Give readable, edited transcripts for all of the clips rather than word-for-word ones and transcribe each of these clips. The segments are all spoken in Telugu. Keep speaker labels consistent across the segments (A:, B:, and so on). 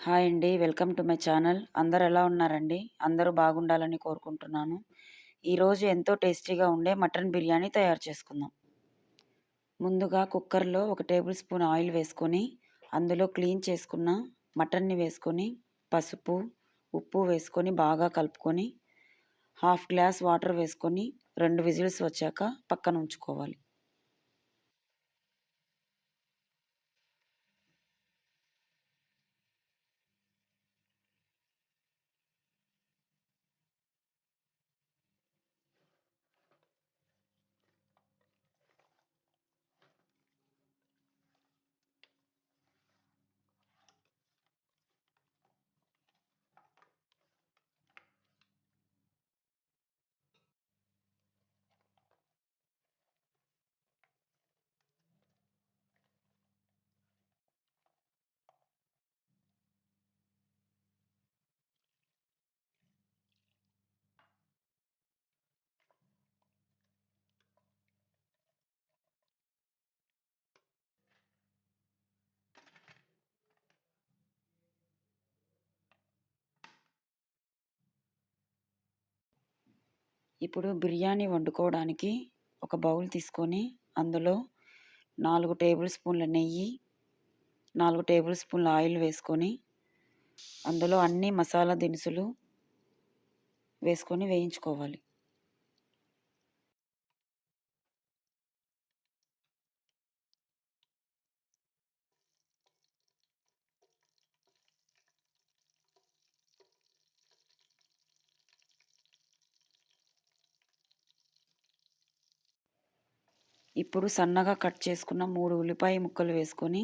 A: హాయ్ అండి. Welcome to my channel. అందరూ ఎలా ఉన్నారండి? అందరూ బాగుండాలని కోరుకుంటున్నాను. ఈరోజు ఎంతో టేస్టీగా ఉండే మటన్ బిర్యానీ తయారు చేసుకుందాం. ముందుగా కుక్కర్‌లో ఒక టేబుల్ స్పూన్ ఆయిల్ వేసుకొని, అందులో క్లీన్ చేసుకున్న మటన్‌ని వేసుకొని, పసుపు, ఉప్పు వేసుకొని బాగా కలుపుకొని, హాఫ్ గ్లాస్ వాటర్ వేసుకొని 2 విజిల్స్ వచ్చాక పక్కన ఉంచుకోవాలి. ఇప్పుడు బిర్యానీ వండుకోవడానికి ఒక బౌల్ తీసుకొని, అందులో 4 టేబుల్ స్పూన్ల నెయ్యి, 4 టేబుల్ స్పూన్ల ఆయిల్ వేసుకొని, అందులో అన్ని మసాలా దినుసులు వేసుకొని వేయించుకోవాలి. ఇప్పుడు సన్నగా కట్ చేసుకున్న 3 ఉల్లిపాయ ముక్కలు వేసుకొని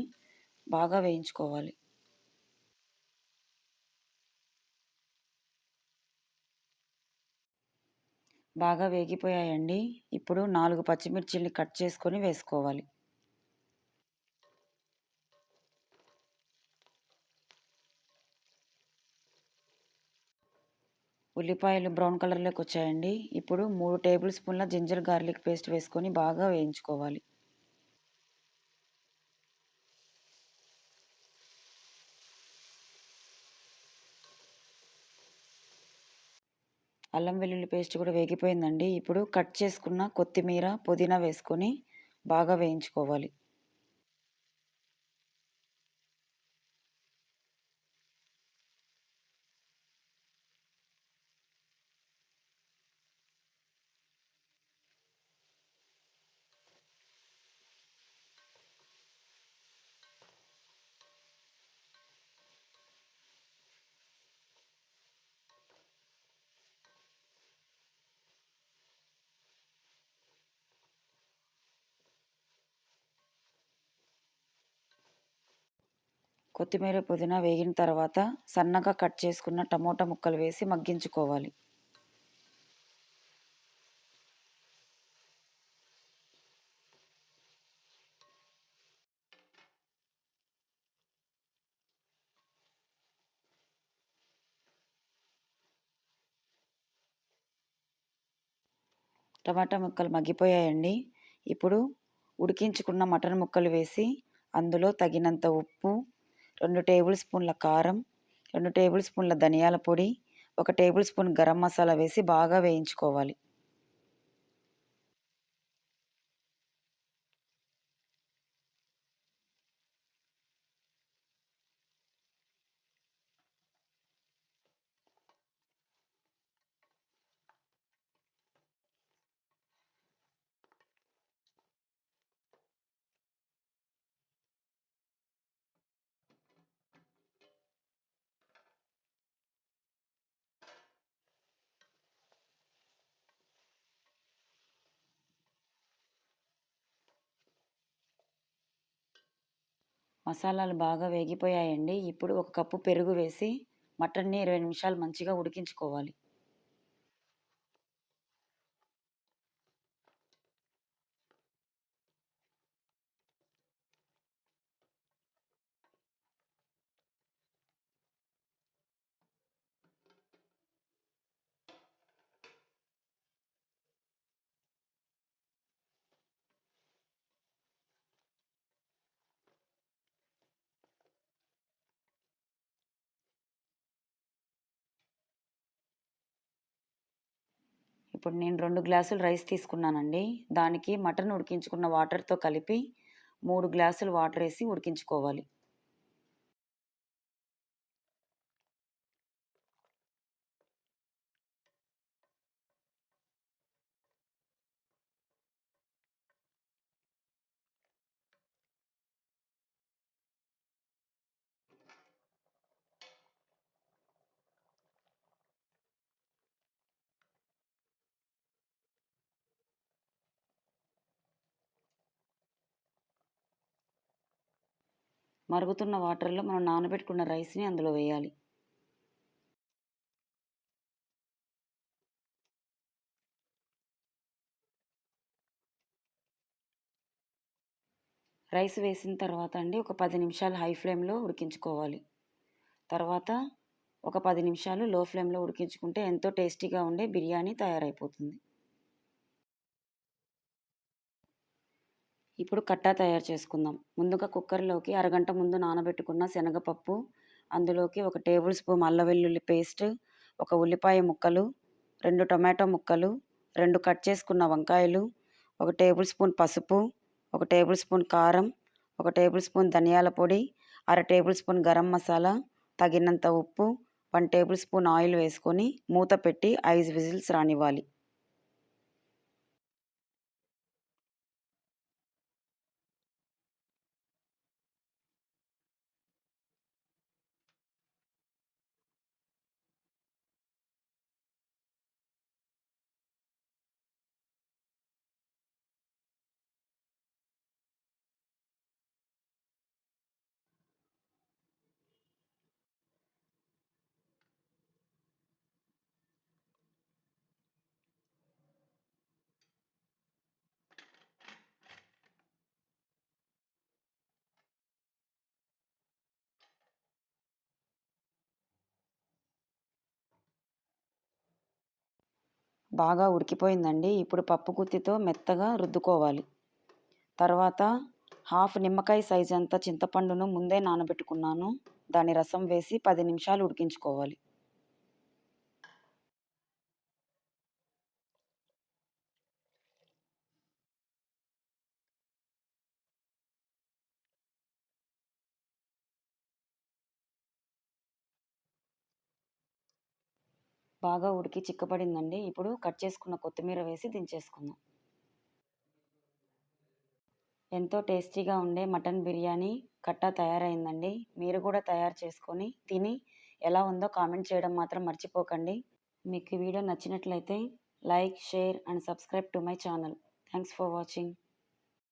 A: బాగా వేయించుకోవాలి. బాగా వేగిపోయాయండి. ఇప్పుడు 4 పచ్చిమిర్చిల్ని కట్ చేసుకొని వేసుకోవాలి. ఉల్లిపాయలు బ్రౌన్ కలర్‌లోకి వచ్చాయండి. ఇప్పుడు 3 టేబుల్ స్పూన్ల జింజర్ గార్లిక్ పేస్ట్ వేసుకొని బాగా వేయించుకోవాలి. అల్లం వెల్లుల్లి పేస్ట్ కూడా వేగిపోయిందండి. ఇప్పుడు కట్ చేసుకున్న కొత్తిమీర, పుదీనా వేసుకొని బాగా వేయించుకోవాలి. కొత్తిమీర, పుదీనా వేగిన తర్వాత సన్నగా కట్ చేసుకున్న టమోటా ముక్కలు వేసి మగ్గించుకోవాలి. టమాటా ముక్కలు మగ్గిపోయాయండి. ఇప్పుడు ఉడికించుకున్న మటన్ ముక్కలు వేసి, అందులో తగినంత ఉప్పు, 2 టేబుల్ స్పూన్ల కారం, 2 టేబుల్ స్పూన్ల ధనియాల పొడి, 1 టేబుల్ స్పూన్ గరం మసాలా వేసి బాగా వేయించుకోవాలి. మసాలాలు బాగా వేగిపోయాయండి. ఇప్పుడు 1 కప్పు పెరుగు వేసి మటన్‌ని 20 నిమిషాలు మంచిగా ఉడికించుకోవాలి. ఇప్పుడు నేను 2 గ్లాసులు రైస్ తీసుకున్నానండి. దానికి మటన్ ఉడికించుకున్న వాటర్‌తో కలిపి 3 గ్లాసులు వాటరేసి ఉడికించుకోవాలి. మరుగుతున్న వాటర్‌లో మనం నానబెట్టుకున్న రైస్‌ని అందులో వేయాలి. రైస్ వేసిన తర్వాత అండి ఒక 10 నిమిషాలు హై ఫ్లేమ్‌లో ఉడికించుకోవాలి. తర్వాత ఒక 10 నిమిషాలు లో ఫ్లేమ్‌లో ఉడికించుకుంటే ఎంతో టేస్టీగా ఉండే బిర్యానీ తయారైపోతుంది. ఇప్పుడు కట్టా తయారు చేసుకుందాం. ముందుగా కుక్కర్‌లోకి అరగంట ముందు నానబెట్టుకున్న శనగపప్పు, అందులోకి ఒక టేబుల్ స్పూన్ అల్లం వెల్లుల్లి పేస్ట్, ఒక ఉల్లిపాయ ముక్కలు, 2 టొమాటో ముక్కలు, 2 కట్ చేసుకున్న వంకాయలు, ఒక టేబుల్ స్పూన్ పసుపు, ఒక టేబుల్ స్పూన్ కారం, ఒక టేబుల్ స్పూన్ ధనియాల పొడి, అర టేబుల్ స్పూన్ గరం మసాలా, తగినంత ఉప్పు, 1 టేబుల్ స్పూన్ ఆయిల్ వేసుకొని మూత పెట్టి 5 విజిల్స్ రానివ్వాలి. బాగా ఉడికిపోయిందండి. ఇప్పుడు పప్పు గుత్తితో మెత్తగా రుద్దుకోవాలి. తర్వాత హాఫ్ నిమ్మకాయ సైజ్ అంత చింతపండును ముందే నానబెట్టుకున్నాను. దాని రసం వేసి 10 నిమిషాలు ఉడికించుకోవాలి. బాగా ఉడికి చిక్కబడిందండి. ఇప్పుడు కట్ చేసుకున్న కొత్తిమీర వేసి దించేసుకుందాం. ఎంతో టేస్టీగా ఉండే మటన్ బిర్యానీ కట్టా తయారైందండి. మీరు కూడా తయారు చేసుకొని తిని ఎలా ఉందో కామెంట్ చేయడం మాత్రం మర్చిపోకండి. మీకు ఈ వీడియో నచ్చినట్లయితే like, share and subscribe to my channel. Thanks for watching.